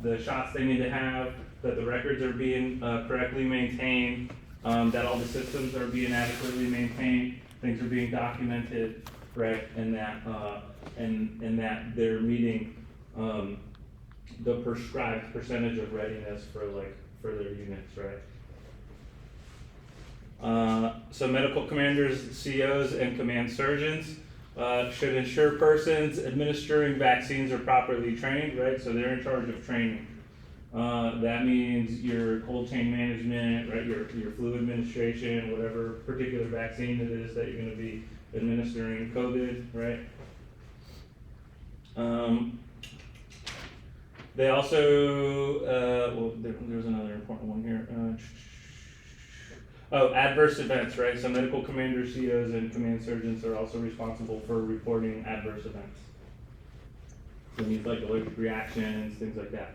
the shots they need to have, that the records are being correctly maintained, that all the systems are being adequately maintained, things are being documented, right, and that that they're meeting the prescribed percentage of readiness for their units, right? So medical commanders, COs, and command surgeons should ensure persons administering vaccines are properly trained, right? So they're in charge of training. That means your cold chain management, right? Your flu administration, whatever particular vaccine it is that you're going to be administering, COVID, right? They also, well, there's another important one here. Adverse events, right? So medical commanders, COs, and command surgeons are also responsible for reporting adverse events. So things like allergic reactions, things like that.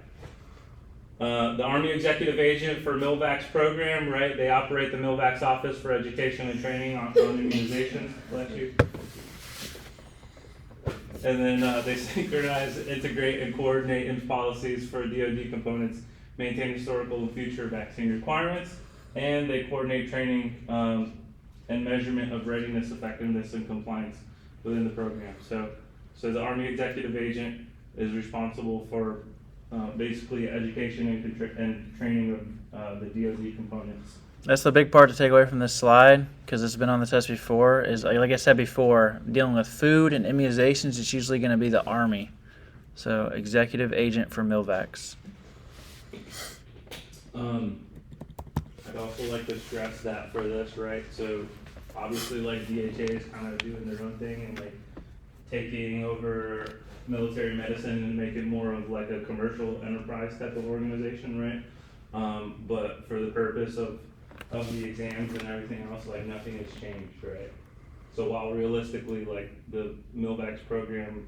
The Army Executive Agent for MILVAX program, right? They operate the MILVAX Office for Education and Training on immunizations. Bless you. And then they synchronize, integrate, and coordinate Immz policies for DoD components, maintain historical and future vaccine requirements, and they coordinate training and measurement of readiness, effectiveness, and compliance within the program. So the Army Executive Agent is responsible for basically education and training of the DoD components. That's the big part to take away from this slide, because it's been on the test before, is like I said before, dealing with food and immunizations, it's usually going to be the Army. So Executive Agent for MILVAX. I'd also like to stress that for this, right? So obviously like DHA is kind of doing their own thing and like taking over military medicine and make it more of like a commercial enterprise type of organization, right? But for the purpose of the exams and everything else, like nothing has changed, right? So while realistically like the MILVAX program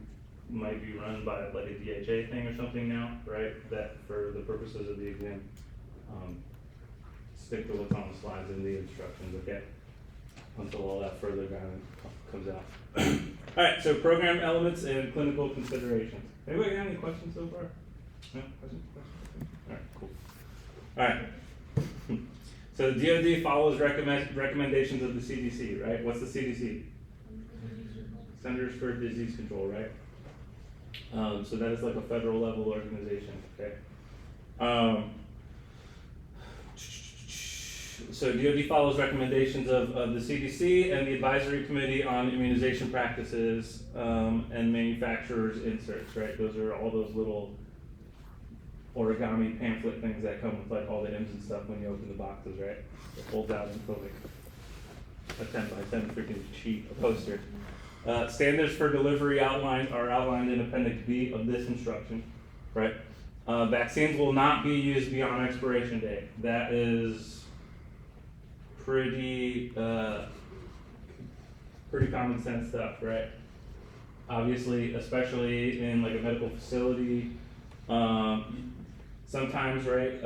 might be run by like a DHA thing or something now, right? That for the purposes of the exam, stick to what's on the slides and the instructions, okay? Until all that further guidance comes out. All right, so program elements and clinical considerations. Anybody have any questions so far? No questions? All right, cool. All right. So the DoD follows recommendations of the CDC, right? What's the CDC? Centers for Disease Control, right? So that is like a federal level organization, okay? So DoD follows recommendations of the CDC and the Advisory Committee on Immunization Practices and Manufacturers Inserts, right? Those are all those little origami pamphlet things that come with like all the Immz and stuff when you open the boxes, right? It folds out into like a 10 by 10 freaking sheet, a poster. Standards for delivery are outlined in Appendix B of this instruction, right? Vaccines will not be used beyond expiration date. That is pretty common sense stuff, right? Obviously, especially in like a medical facility, sometimes, right?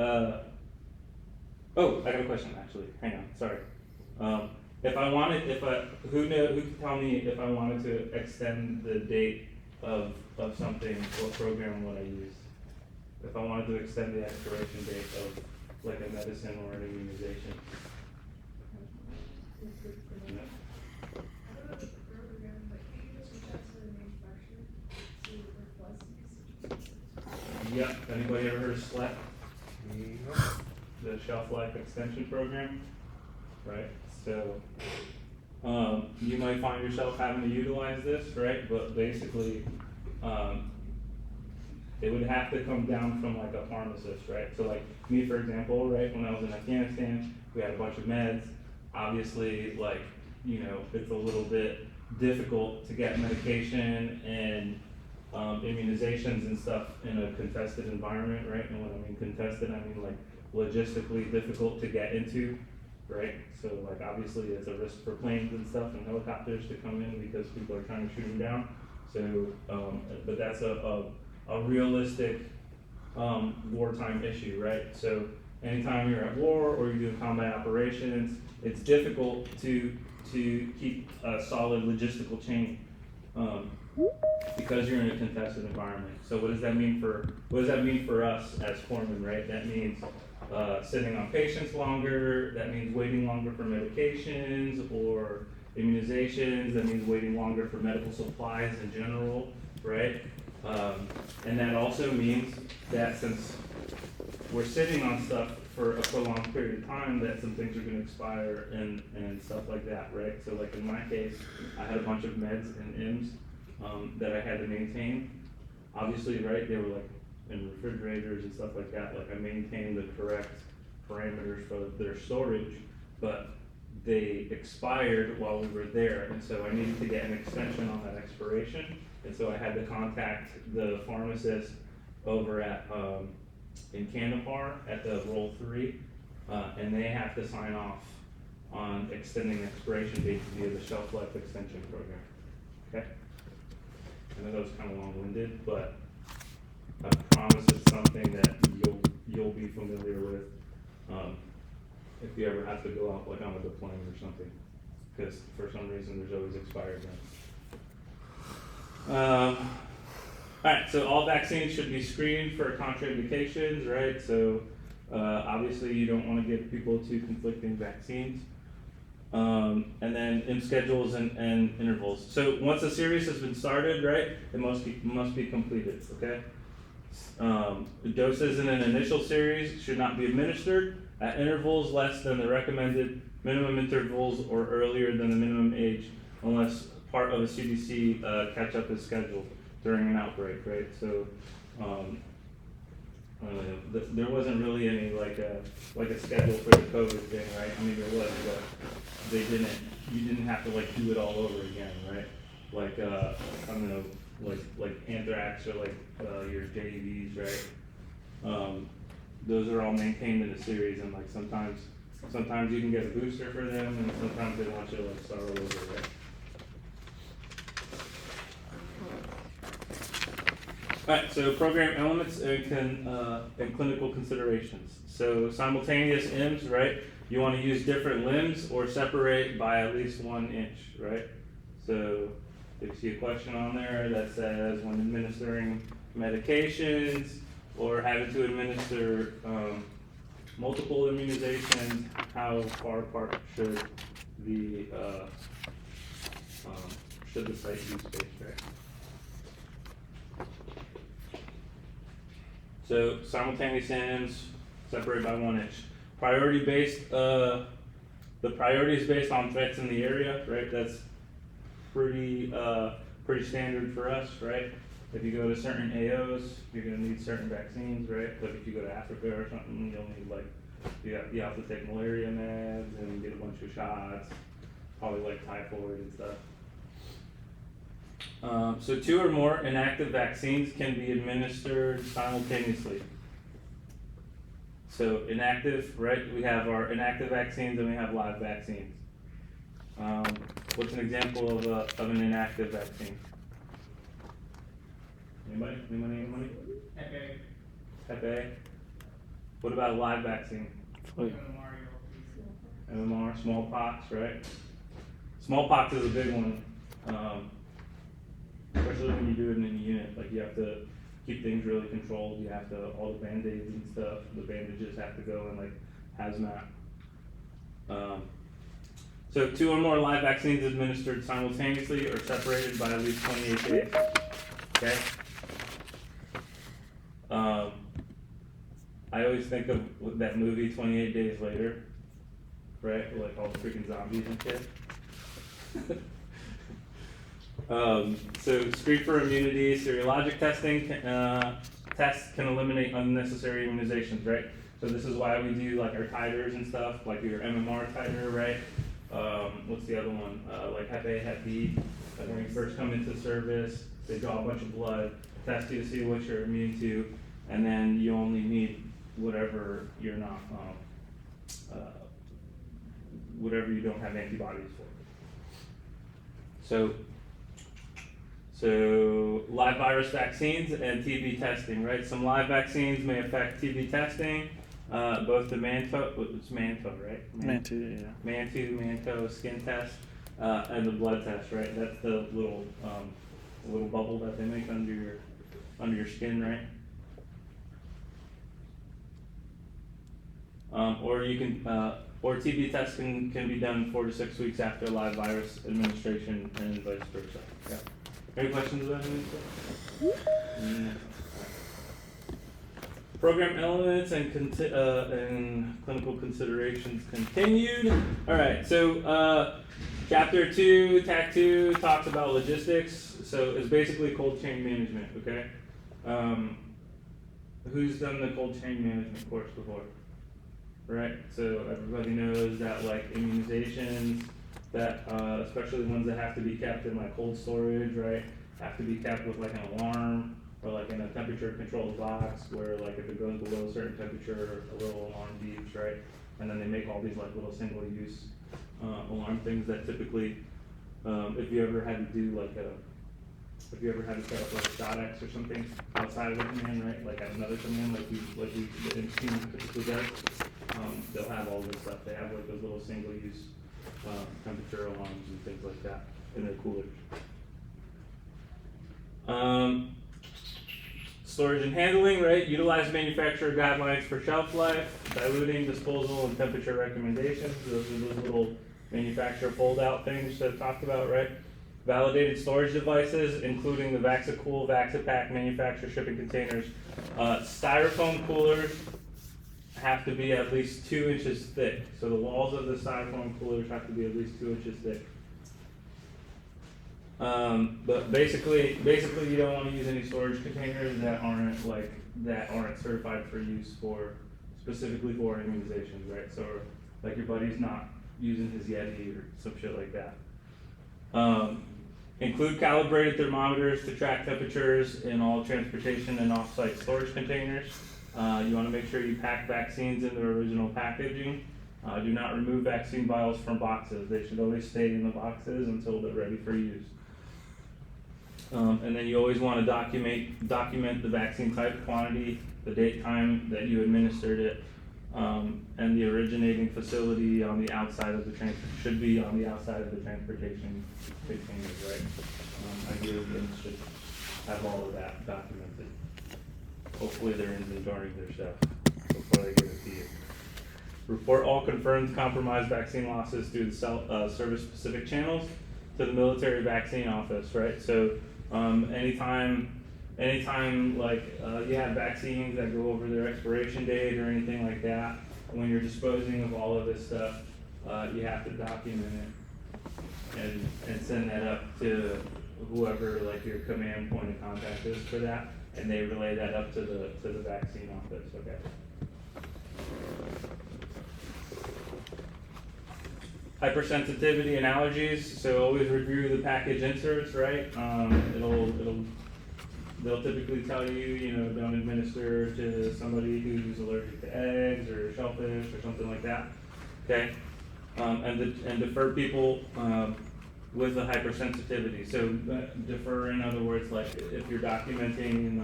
Oh, I got a question actually. Hang on, sorry. Who could tell me if I wanted to extend the date of something, what program would I use? If I wanted to extend the expiration date of like a medicine or an immunization. Yeah, anybody ever heard of SLEP? The Shelf Life Extension Program, right? So you might find yourself having to utilize this, right? But basically, it would have to come down from like a pharmacist, right? So like me, for example, right, when I was in Afghanistan, we had a bunch of meds. Obviously, like, you know, it's a little bit difficult to get medication and immunizations and stuff in a contested environment, right? And when I mean contested, I mean like logistically difficult to get into, right? So like obviously it's a risk for planes and stuff and helicopters to come in because people are trying to shoot them down. So, but that's a realistic wartime issue, right? So anytime you're at war or you're doing combat operations, it's difficult to keep a solid logistical chain. because you're in a contested environment. So what does that mean for us as foremen, right? That means sitting on patients longer, that means waiting longer for medications or immunizations, that means waiting longer for medical supplies in general, right? And that also means that since we're sitting on stuff for a prolonged period of time, that some things are gonna expire and stuff like that, right? So like in my case, I had a bunch of meds and Immz that I had to maintain. Obviously, right, they were like in refrigerators and stuff like that, like I maintained the correct parameters for their storage, but they expired while we were there, and so I needed to get an extension on that expiration, and so I had to contact the pharmacist over at, in Canopar at the Roll 3, and they have to sign off on extending expiration dates via the shelf life extension program, okay? I know that was kind of long-winded, but I promise it's something that you'll be familiar with if you ever have to go out like on a deployment or something, because for some reason there's always expired ones. Alright, so all vaccines should be screened for contraindications, right? So obviously you don't want to give people two conflicting vaccines. And then in schedules and intervals. So once a series has been started, right, it must be completed, okay? The doses in an initial series should not be administered at intervals less than the recommended minimum intervals or earlier than the minimum age unless part of a CDC catch-up is scheduled during an outbreak, right? So there wasn't really any like a schedule for the COVID thing, right? I mean there was, but you didn't have to like do it all over again, right? Like I don't know, like anthrax or like your JVs, right? Those are all maintained in a series, and like sometimes you can get a booster for them, and sometimes they want you to like start all over, right? Alright, so program elements and clinical considerations. So simultaneous Immz, right? You want to use different limbs or separate by at least 1 inch, right? So if you see a question on there that says when administering medications or having to administer multiple immunizations, how far apart should the site be spaced, right? So simultaneous Immz, separated by 1 inch. Priority based, the priority is based on threats in the area, right? That's pretty standard for us, right? If you go to certain AOs, you're gonna need certain vaccines, right? Like if you go to Africa or something, you'll need like, you have to take malaria meds and get a bunch of shots, probably like typhoid and stuff. So 2 or more inactive vaccines can be administered simultaneously. So inactive, right? We have our inactive vaccines and we have live vaccines. What's an example of an inactive vaccine? Anybody? Hep A. Hep A. What about a live vaccine? Flu. MMR, smallpox, right? Smallpox is a big one. Especially when you do it in a unit, like you have to keep things really controlled. You have to, all the band-aids and stuff, the bandages have to go in like hazmat. So 2 or more live vaccines administered simultaneously or separated by at least 28 days, okay? I always think of that movie 28 Days Later, right? Like all the freaking zombies and shit. So screen for immunity, serologic testing tests can eliminate unnecessary immunizations, right? So this is why we do like our titers and stuff, like your MMR titer, right? What's the other one? Like Hep A, Hep B. When you first come into service, they draw a bunch of blood, test you to see what you're immune to, and then you only need whatever you're not, whatever you don't have antibodies for. So live virus vaccines and TB testing, right? Some live vaccines may affect TB testing, both the it's Manto, right? Manto, yeah. Manto skin test, and the blood test, right? That's the little a little bubble that they make under your skin, right? Or you can, or TB tests can be done 4 to 6 weeks after live virus administration and vice versa. Yeah. Any questions about any of this? Mm. Program elements and clinical considerations continued. All right, so chapter 2, TAC 2 talks about logistics. So it's basically cold chain management. Okay, who's done the cold chain management course before? Right, so everybody knows that like immunizations, that especially ones that have to be kept in like cold storage, right, have to be kept with like an alarm or like in a temperature controlled box where like if it goes below a certain temperature, a little alarm beeps, right, and then they make all these like little single use alarm things that typically, if you ever had to do like if you ever had to set up like a SODX or something outside of a command, right, like at another command, like we the team typically does. They'll have all this stuff. They have like those little single-use temperature alarms and things like that in their coolers. Storage and handling, right? Utilize manufacturer guidelines for shelf life, diluting, disposal, and temperature recommendations. Those are those little manufacturer fold-out things that I talked about, right? Validated storage devices, including the VaxiCool, VaxiPack manufacturer shipping containers. Styrofoam coolers have to be at least 2 inches thick. So the walls of the styrofoam coolers have to be at least 2 inches thick. But basically you don't want to use any storage containers that aren't certified for use specifically for immunizations, right? So like your buddy's not using his Yeti or some shit like that. Include calibrated thermometers to track temperatures in all transportation and off-site storage containers. You want to make sure you pack vaccines in their original packaging. Do not remove vaccine vials from boxes. They should always stay in the boxes until they're ready for use. And then you always want to document the vaccine type, quantity, the date, time that you administered it, and the originating facility on the outside of the should be on the outside of the transportation containers, right? Ideally, Immz should have all of that documented. Hopefully they're inventorying their stuff before they give it to you. Report all confirmed compromised vaccine losses through the service-specific channels to the military vaccine office, right? So anytime like you have vaccines that go over their expiration date or anything like that, when you're disposing of all of this stuff, you have to document it and send that up to whoever like your command point of contact is for that, and they relay that up to the vaccine office. Okay. Hypersensitivity and allergies. So always review the package inserts, right? They'll typically tell you, don't administer to somebody who's allergic to eggs or shellfish or something like that. Okay. And defer people with a hypersensitivity. So defer, in other words, like if you're documenting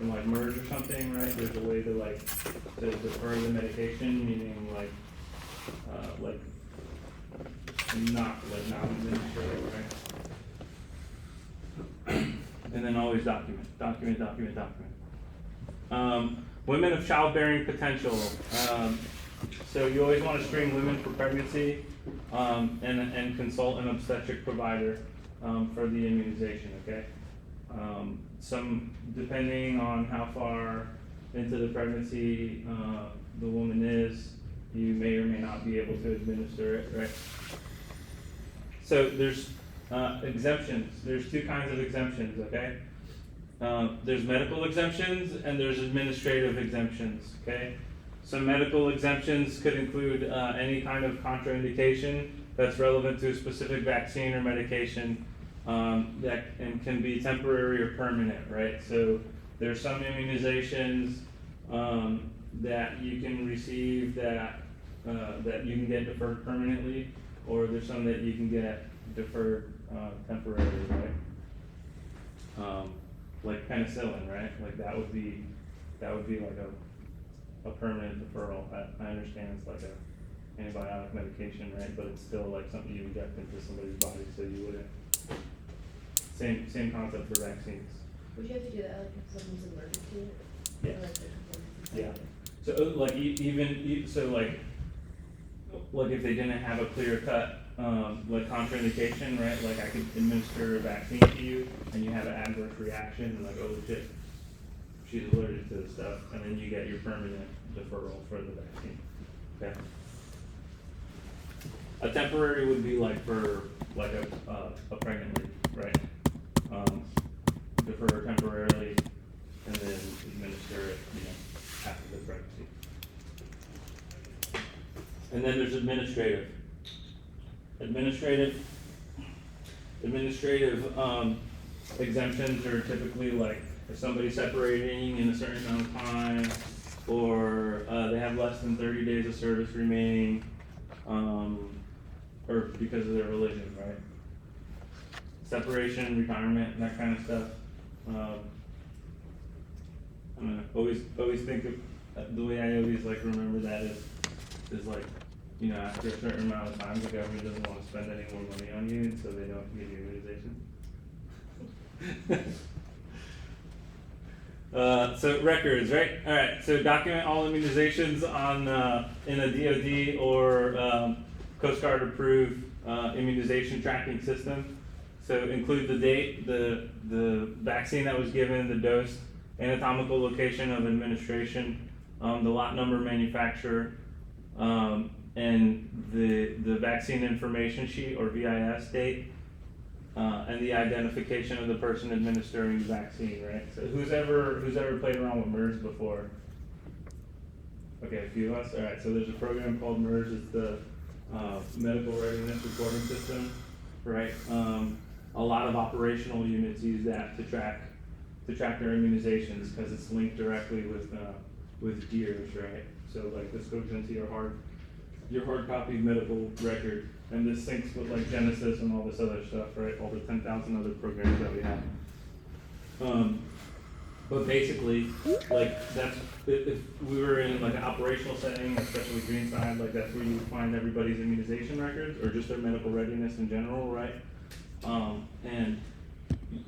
in like MERS or something, right? There's a way to defer the medication, meaning not administer it, right? And then always document. Women of childbearing potential. So you always want to screen women for pregnancy and consult an obstetric provider for the immunization, okay? Depending on how far into the pregnancy the woman is, you may or may not be able to administer it, right? So there's exemptions. There's 2 kinds of exemptions, okay? There's medical exemptions and there's administrative exemptions, okay? Some medical exemptions could include any kind of contraindication that's relevant to a specific vaccine or medication that can be temporary or permanent, right? So there's some immunizations that you can receive that you can get deferred permanently, or there's some that you can get deferred temporarily, right? Like penicillin, right? Like that would be like a permanent deferral. I understand it's like a antibiotic medication, right? But it's still like something you inject into somebody's body, so you wouldn't Same concept for vaccines. Would you have to do that like if someone's allergic to it? Yeah. Or, like, they're Yeah. So like like if they didn't have a clear cut like contraindication, right? Like I could administer a vaccine to you and you have an adverse reaction and like, oh shit, she's allergic to this stuff, and then you get your permanent deferral for the vaccine. Okay. A temporary would be like for like a pregnant lady, right? Defer temporarily and then administer it, after the pregnancy. And then there's administrative. Administrative exemptions are typically like if somebody's separating in a certain amount of time, or they have less than 30 days of service remaining, or because of their religion, right? Separation, retirement, and that kind of stuff. I don't know, always think of the way I always like remember that is like, after a certain amount of time, the government doesn't want to spend any more money on you, and so they don't give you immunization. So records, right? All right. So document all immunizations on in a DoD or Coast Guard approved immunization tracking system. So include the date, the vaccine that was given, the dose, anatomical location of administration, the lot number, manufacturer, and the vaccine information sheet or VIS date, and the identification of the person administering the vaccine, right? So who's ever played around with Immz before? Okay, a few of us. All right. So there's a program called Immz. It's the medical readiness reporting system, right? A lot of operational units use that to track their immunizations because it's linked directly with gears, right? So like this goes into your hard copy medical record, and this syncs with like Genesis and all this other stuff, right? All the 10,000 other programs that we have. But basically, like that's if we were in like an operational setting, especially Greenside, like that's where you would find everybody's immunization records or just their medical readiness in general, right? And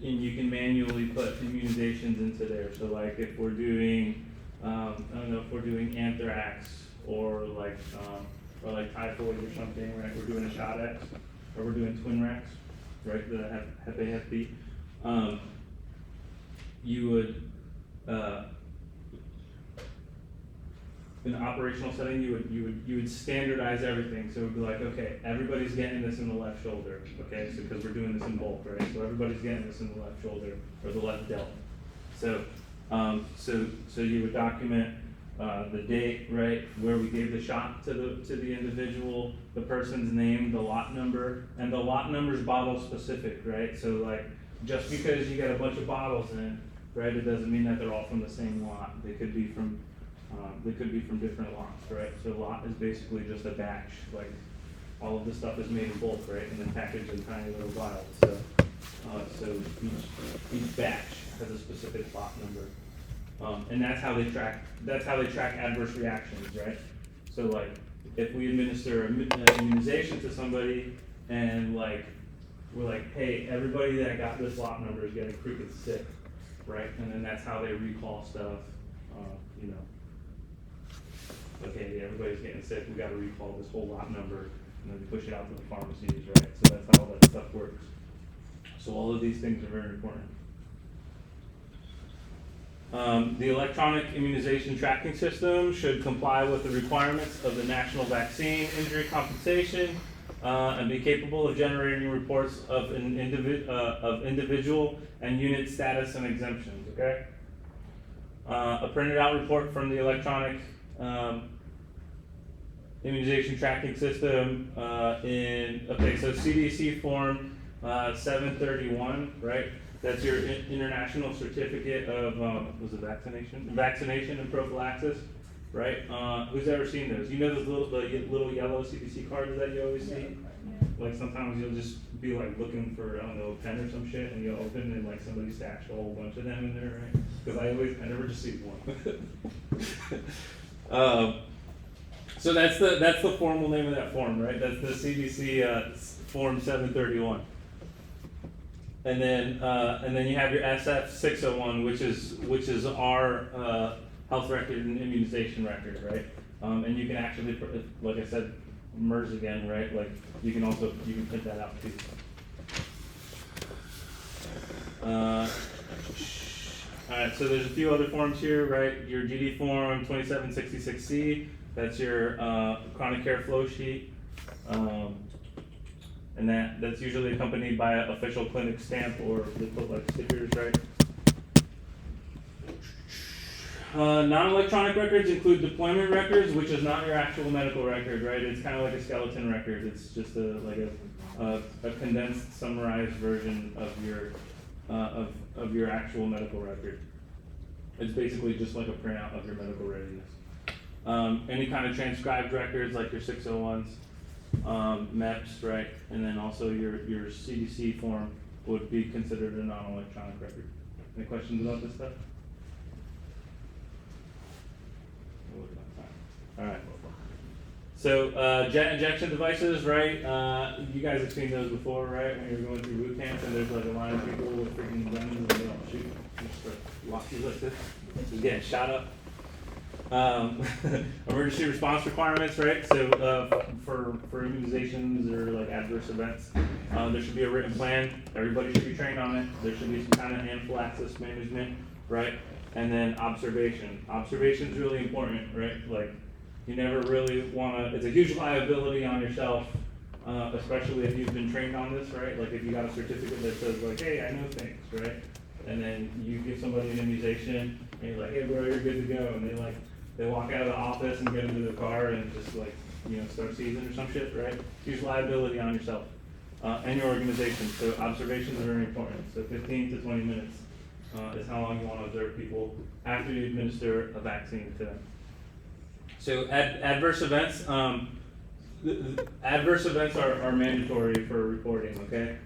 you can manually put immunizations into there. So like if we're doing, I don't know, if we're doing anthrax or like typhoid or something, right? We're doing a shot X, or we're doing twin Rex, right? The Hep A, Hep B. You would, in an operational setting, you would standardize everything. So it would be like, okay, everybody's getting this in the left shoulder, okay? So because we're doing this in bulk, right? So everybody's getting this in the left shoulder or the left delt. So, so you would document the date, right, where we gave the shot to the individual, the person's name, the lot number, and the lot number's bottle specific, right? So like, just because you got a bunch of bottles in, right, it doesn't mean that they're all from the same lot. They could be from different lots, right? So lot is basically just a batch, like all of this stuff is made in bulk, right, and then packaged in tiny little vials. So each batch has a specific lot number. And that's how they track adverse reactions, right? So like, if we administer an immunization to somebody and like, we're like, hey, everybody that got this lot number is getting freaking sick, right? And then that's how they recall stuff, okay, yeah, everybody's getting sick, we gotta recall this whole lot number, and then push it out to the pharmacies, right? So that's how all that stuff works. So all of these things are very important. The electronic immunization tracking system should comply with the requirements of the National Vaccine Injury Compensation and be capable of generating reports of individual and unit status and exemptions, okay? A printed out report from the electronic immunization tracking system so CDC form 731, right? That's your international certificate of, vaccination and prophylaxis, right? Who's ever seen those? You know those little yellow CDC cards that you always see? Like sometimes you'll just be like looking for, I don't know, a pen or some shit, and you'll open and like somebody stashed a whole bunch of them in there, right? Because I never just see one. So that's the formal name of that form, right? That's the CDC form 731. and then you have your SF601, which is our health record and immunization record, right? And you can actually, like I said, MERS again, right? Like you can print that out too. Alright, so there's a few other forms here, right? Your GD form 2766C, that's your chronic care flow sheet. And that's usually accompanied by an official clinic stamp, or they put like stickers, right? Non-electronic records include deployment records, which is not your actual medical record, right? It's kind of like a skeleton record. It's just a condensed, summarized version of your actual medical record. It's basically just like a printout of your medical readiness. Any kind of transcribed records, like your 601s, MEPS, right? And then also your CDC form would be considered a non-electronic record. Any questions about this stuff? Alright. So, jet injection devices, right? You guys have seen those before, right? When you're going through boot camp and there's like a line of people with freaking guns and they don't shoot. Just sort of lock you like this. Just getting shot up. Emergency response requirements, right? So, for immunizations or like adverse events, there should be a written plan. Everybody should be trained on it. There should be some kind of anaphylaxis management, right? And then observation. Observation is really important, right? Like, you never really want to, it's a huge liability on yourself, especially if you've been trained on this, right? Like if you got a certificate that says like, hey, I know things, right? And then you give somebody an immunization, and you're like, hey bro, you're good to go. And they walk out of the office and get into the car and just like, start seizing or some shit, right? Huge liability on yourself and your organization. So observations are very important. So 15 to 20 minutes is how long you want to observe people after you administer a vaccine to them. So adverse events, adverse events are mandatory for reporting, okay?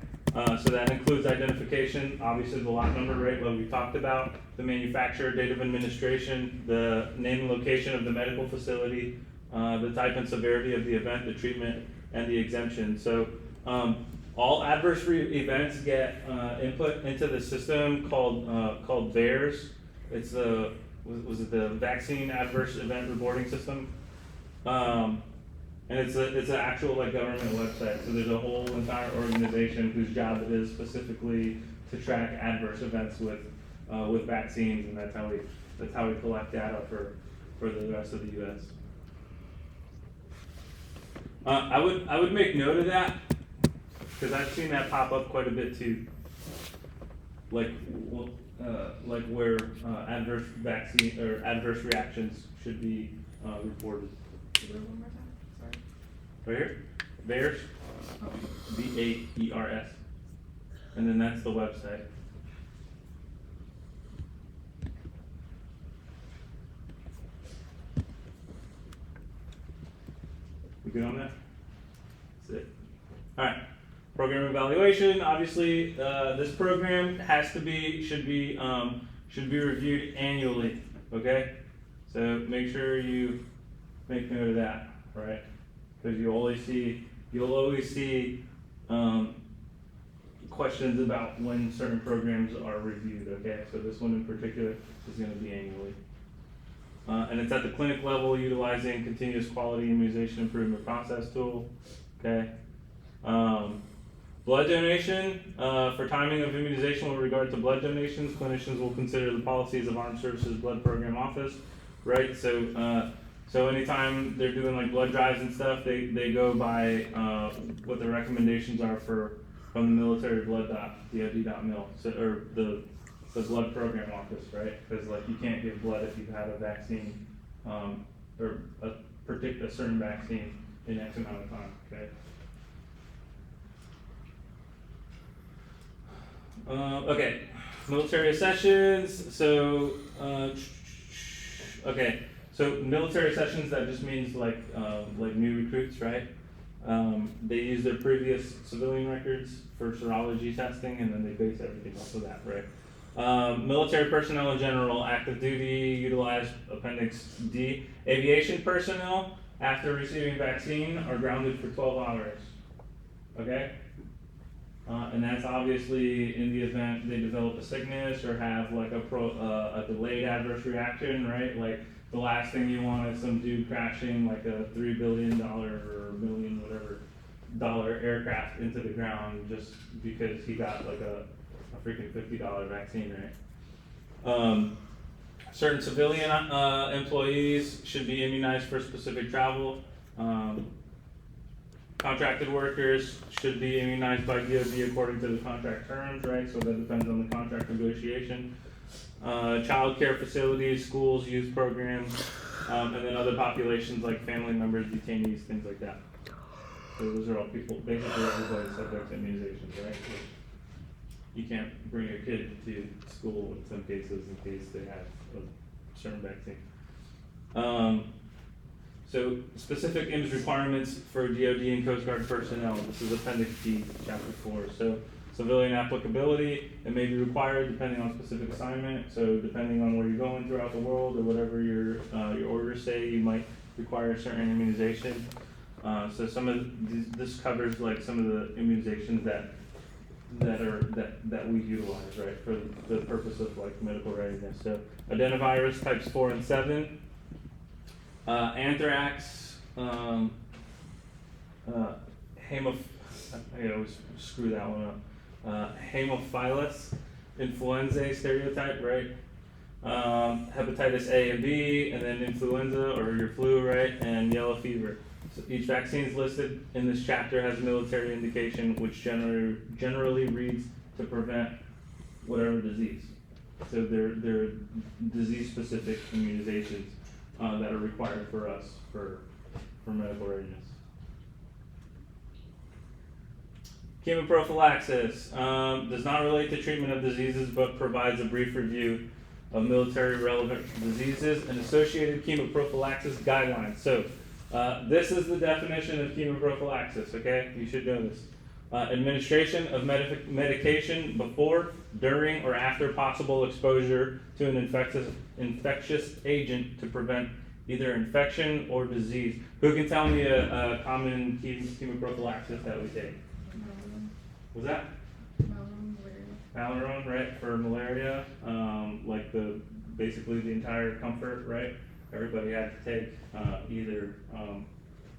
So that includes identification, obviously the lot number, right, what we talked about, the manufacturer, date of administration, the name and location of the medical facility, the type and severity of the event, the treatment, and the exemption. So all adverse events get input into the system called VAERS. It's was it the Vaccine Adverse Event Reporting System? And it's an actual like government website. So there's a whole entire organization whose job it is specifically to track adverse events with vaccines, and that's how we collect data for the rest of the U.S. I would make note of that because I've seen that pop up quite a bit too. Like where adverse vaccine or adverse reactions should be reported. One more time, Right here, VAERS, VAERS, and then that's the website. We good on that? That's it. All right. Program evaluation. Obviously, this program should be reviewed annually. Okay, so make sure you make note of that, right? Because you'll always see questions about when certain programs are reviewed. Okay, so this one in particular is going to be annually. And it's at the clinic level, utilizing continuous quality immunization improvement process tool. Okay. Blood donation, for timing of immunization with regard to blood donations, clinicians will consider the policies of Armed Services Blood Program Office, right? So anytime they're doing like blood drives and stuff, they go by what the recommendations are from the military DOD.mil, or the blood program office, right? Because like you can't give blood if you've had a vaccine or a certain vaccine in X amount of time, okay? Okay, military accessions. So, okay, so military accessions, that just means like new recruits, right? They use their previous civilian records for serology testing, and then they base everything off of that, right? Military personnel in general, active duty, utilize Appendix D. Aviation personnel, after receiving vaccine, are grounded for 12 hours. Okay? And that's obviously in the event they develop a sickness or have like a delayed adverse reaction, right? Like the last thing you want is some dude crashing like a $3 billion or million, whatever, dollar aircraft into the ground just because he got like a freaking $50 vaccine, right? Certain civilian employees should be immunized for specific travel. Contracted workers should be immunized by DoD according to the contract terms, right? So that depends on the contract negotiation. Child care facilities, schools, youth programs, and then other populations like family members, detainees, things like that. So those are all people, basically everybody's subject to immunizations, right? You can't bring your kid to school in some cases in case they have a certain vaccine. So specific Immz requirements for DoD and Coast Guard personnel. This is Appendix G, Chapter 4. So civilian applicability, it may be required depending on specific assignment. So depending on where you're going throughout the world or whatever your orders say, you might require a certain immunization. So some of this covers like some of the immunizations that we utilize, right, for the purpose of like medical readiness. So adenovirus types 4 and 7, anthrax, I always screw that one up. Haemophilus influenzae stereotype, right? Hepatitis A and B, and then influenza or your flu, right? And yellow fever. So each vaccine is listed in this chapter has military indication, which generally reads to prevent whatever disease. So they're disease-specific immunizations that are required for us for medical readiness. Chemoprophylaxis does not relate to treatment of diseases, but provides a brief review of military relevant diseases and associated chemoprophylaxis guidelines. So this is the definition of chemoprophylaxis, okay? You should know this. Administration of medication before, during, or after possible exposure to an infectious agent to prevent either infection or disease. Who can tell me a common chemoprophylaxis that we take? Was that? Malarone, right, for malaria. Like basically the entire comfort, right? Everybody had to take either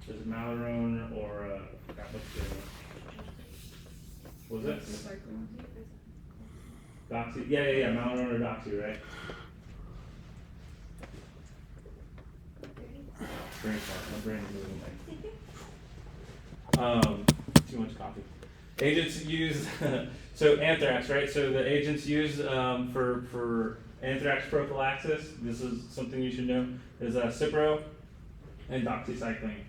is it Malarone or what's the other one? Was it? Doxy? Yeah, Malarone or Doxy, right? Brain fart. My brain is moving. Too much coffee. Agents use so anthrax, right? So the agents used for anthrax prophylaxis, this is something you should know, is Cipro and doxycycline.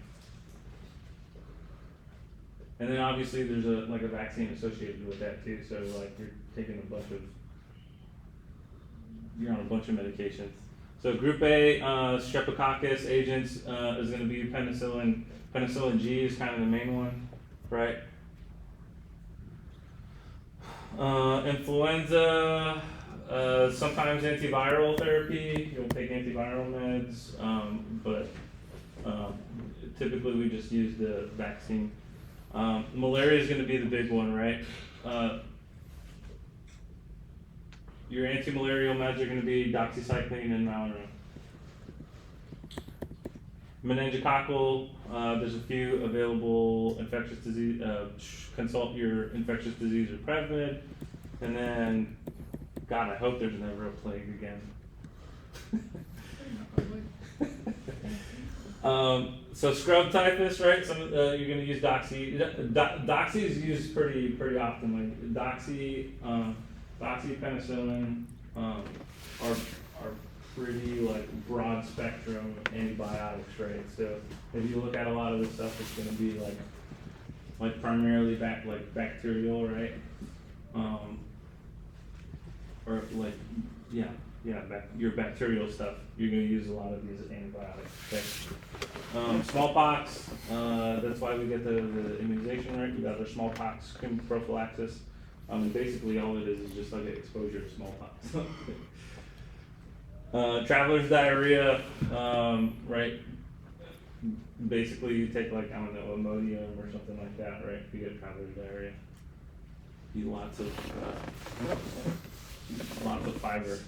And then obviously there's a vaccine associated with that too. So like you're on a bunch of medications. So group A, streptococcus agents is going to be penicillin. Penicillin G is kind of the main one, right? Influenza, sometimes antiviral therapy. You'll take antiviral meds, but typically we just use the vaccine. Malaria is going to be the big one, right? Your anti-malarial meds are going to be doxycycline and Malarone. Meningococcal, there's a few available infectious disease, consult your infectious disease or PrevMed, and then, God, I hope there's never a plague again. So scrub typhus, right? You're going to use Doxy. Doxy is used pretty often. Like Doxy, penicillin are pretty like broad spectrum antibiotics, right? So if you look at a lot of this stuff, it's going to be like primarily bacterial, right? Or like your bacterial stuff. You're going to use a lot of these antibiotics. Okay? Smallpox. That's why we get the immunization, right? We got our smallpox prophylaxis. Basically all it is just like an exposure to smallpox. Traveler's diarrhea, right? Basically you take like, I don't know, Imodium or something like that, right? If you get traveler's diarrhea. be lots of fiber.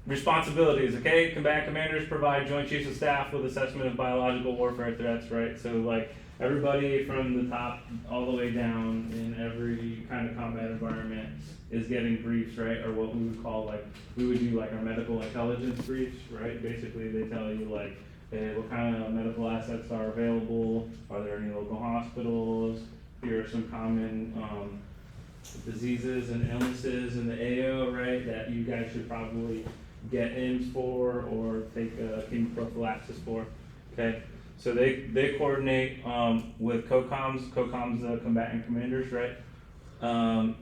Responsibilities, okay? Combatant commanders provide Joint Chiefs of Staff with assessment of biological warfare threats, right? So like everybody from the top all the way down in every kind of combat environment is getting briefs, right? Or what we would call like, we would do like our medical intelligence briefs, right? Basically they tell you like, hey, what kind of medical assets are available? Are there any local hospitals? Here are some common diseases and illnesses in the AO, right? That you guys should probably get Immz for or take chemoprophylaxis for, okay? So they coordinate with COCOMs the combatant commanders, right? And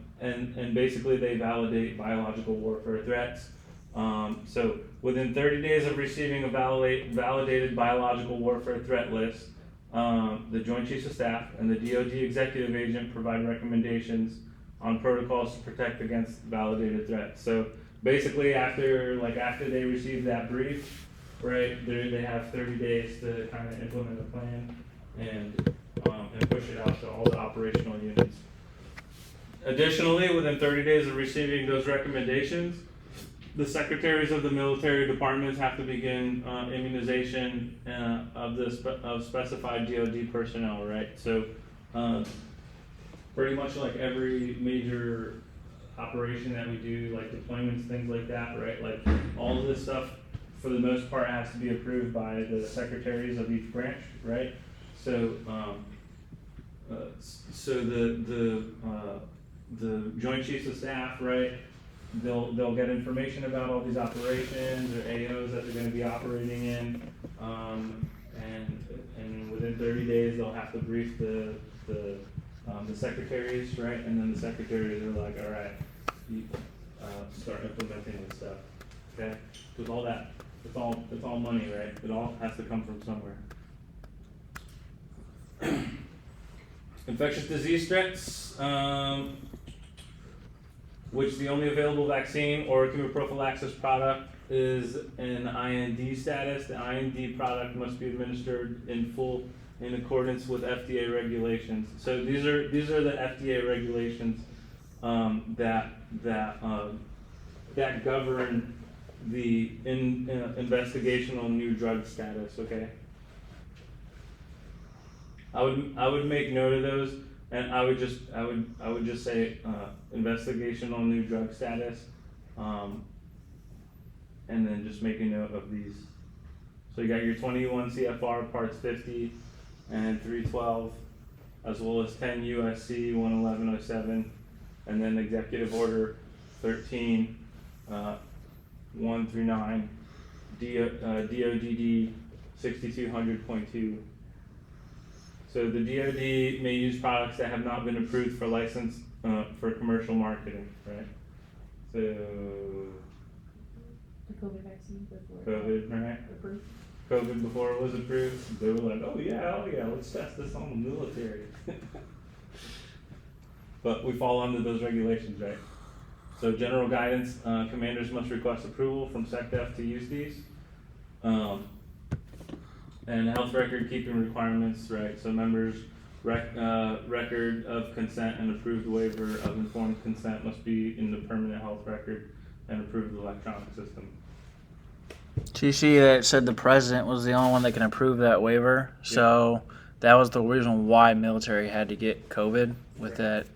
basically they validate biological warfare threats. So within 30 days of receiving a validated biological warfare threat list, the Joint Chiefs of Staff and the DoD executive agent provide recommendations on protocols to protect against validated threats. So basically after they receive that brief, right, they have 30 days to kind of implement a plan and push it out to all the operational units. Additionally, within 30 days of receiving those recommendations, the secretaries of the military departments have to begin immunization of specified DoD personnel, right? So pretty much like every major operation that we do, like deployments, things like that, right? Like all of this stuff, for the most part, has to be approved by the secretaries of each branch, right? So, the Joint Chiefs of Staff, right? They'll get information about all these operations or AOs that they're going to be operating in, and within 30 days they'll have to brief the secretaries, right? And then the secretaries are like, all right, you, start implementing this stuff, okay? Because all that, it's all money, right? It all has to come from somewhere. Infectious disease threats, which the only available vaccine or chemoprophylaxis product is an IND status. The IND product must be administered in full in accordance with FDA regulations. So these are the FDA regulations that govern the investigational new drug status. Okay. I would make note of those, and I would just say investigational new drug status, and then just make a note of these. So you got your 21 CFR parts 50 and 312, as well as 10 USC 11107, and then Executive Order 13, 1 through 9, DODD 6200.2. So the DoD may use products that have not been approved for license for commercial marketing, right? So The COVID vaccine before. COVID, right? Approved. COVID before it was approved, they were like, oh yeah, let's test this on the military. But we fall under those regulations, right? So general guidance, commanders must request approval from SecDef to use these. And health record keeping requirements, right? So members' record of consent and approved waiver of informed consent must be in the permanent health record and approved electronic system. So you see that it said the president was the only one that can approve that waiver. So that was the reason why military had to get COVID with that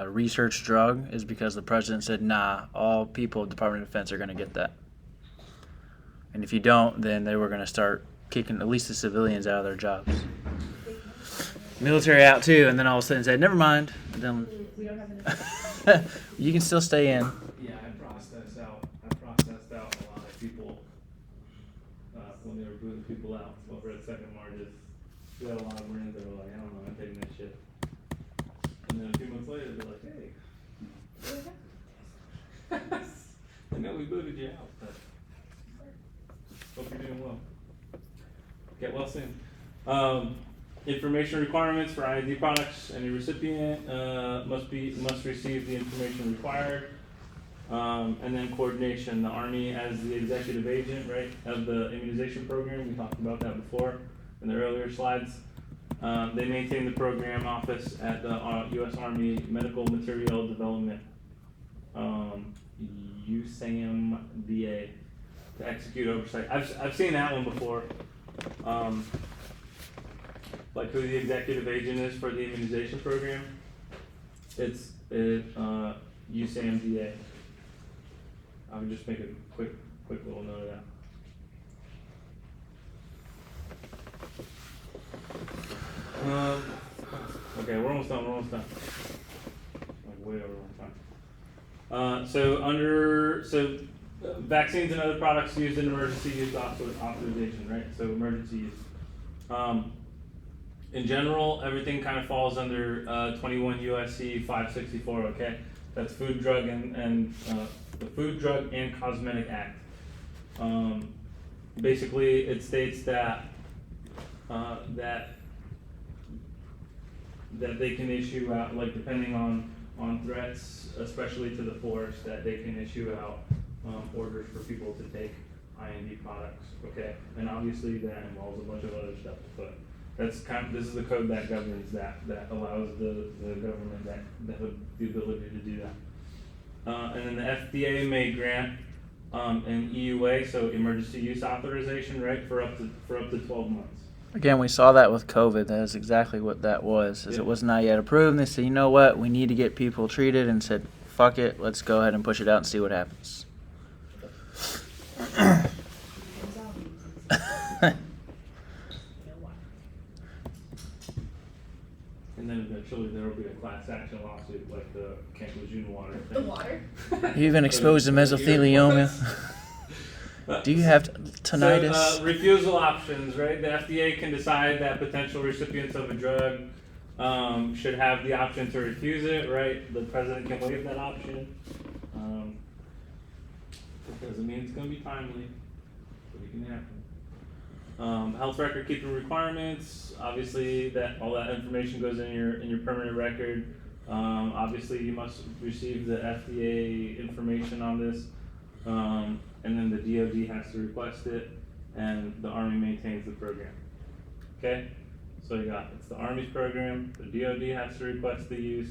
research drug, is because the president said, nah, all people at Department of Defense are going to get that. And if you don't, then they were going to start kicking at least the civilians out of their jobs. Military out too, and then all of a sudden said, never mind. And then We don't have enough. you can still stay in. Yeah, I processed out a lot of people when they were booting people out over at Second Largest. We had a lot of Marines that were like, I don't know, I'm taking that shit. And then a few months later, they're like, hey, I know we booted you out, but hope you're doing well. Get well soon. Information requirements for IND products. Any recipient must receive the information required. And then coordination. The Army as the executive agent, right, of the immunization program. We talked about that before in the earlier slides. They maintain the program office at the U.S. Army Medical Material Development, USAMDA, to execute oversight. I've seen that one before. Like who the executive agent is for the immunization program. It's USAMDA. I would just make a quick little note of that. Okay, we're almost done. Like way over time. Vaccines and other products used in emergency use authorization, right? So emergency use. In general, everything kind of falls under 21 USC 564. Okay, that's Food, Drug, and the Food, Drug, and Cosmetic Act. Basically, it states that that they can issue out, like depending on threats, especially to the forest, that they can issue out orders for people to take IND products. Okay, and obviously that involves a bunch of other stuff, but that's this is the code that governs that allows the government that the ability to do that. And then the FDA may grant an EUA, so emergency use authorization, right, for up to 12 months. Again, we saw that with COVID. That is exactly what that was. Is Yeah. It was not yet approved. And they said, you know what? We need to get people treated, and said, fuck it. Let's go ahead and push it out and see what happens. And then eventually there will be a class action lawsuit like the Camp Lejeune water thing. The water? You even exposed to mesothelioma. Do you have tinnitus? So, refusal options, right? The FDA can decide that potential recipients of a drug should have the option to refuse it, right? The president can waive that option. It doesn't mean it's going to be timely, but it can happen. Health record keeping requirements. Obviously, that all that information goes in your permanent record. Obviously, you must receive the FDA information on this. And then the DoD has to request it, and the Army maintains the program. Okay? So it's the Army's program, the DoD has to request the use,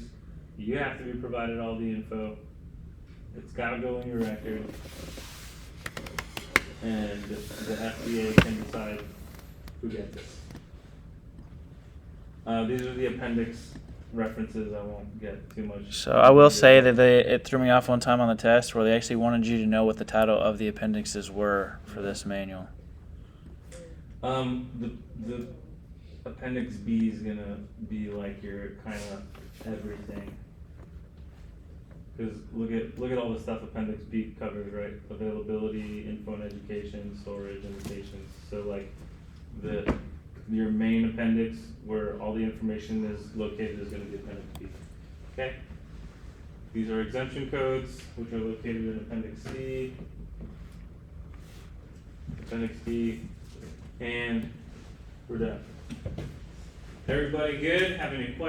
you have to be provided all the info, it's gotta go in your record, and the FDA can decide who gets it. These are the appendix references. I won't get too much. So I will say that it threw me off one time on the test where they actually wanted you to know what the title of the appendixes were for this manual. The appendix B is gonna be like your kind of everything. Because look at all the stuff appendix B covers, right? Availability, info and education, storage, invitations. So like your main appendix where all the information is located is going to be appendix B. Okay? These are exemption codes, which are located in appendix C, appendix D, and we're done. Everybody good? Have any questions?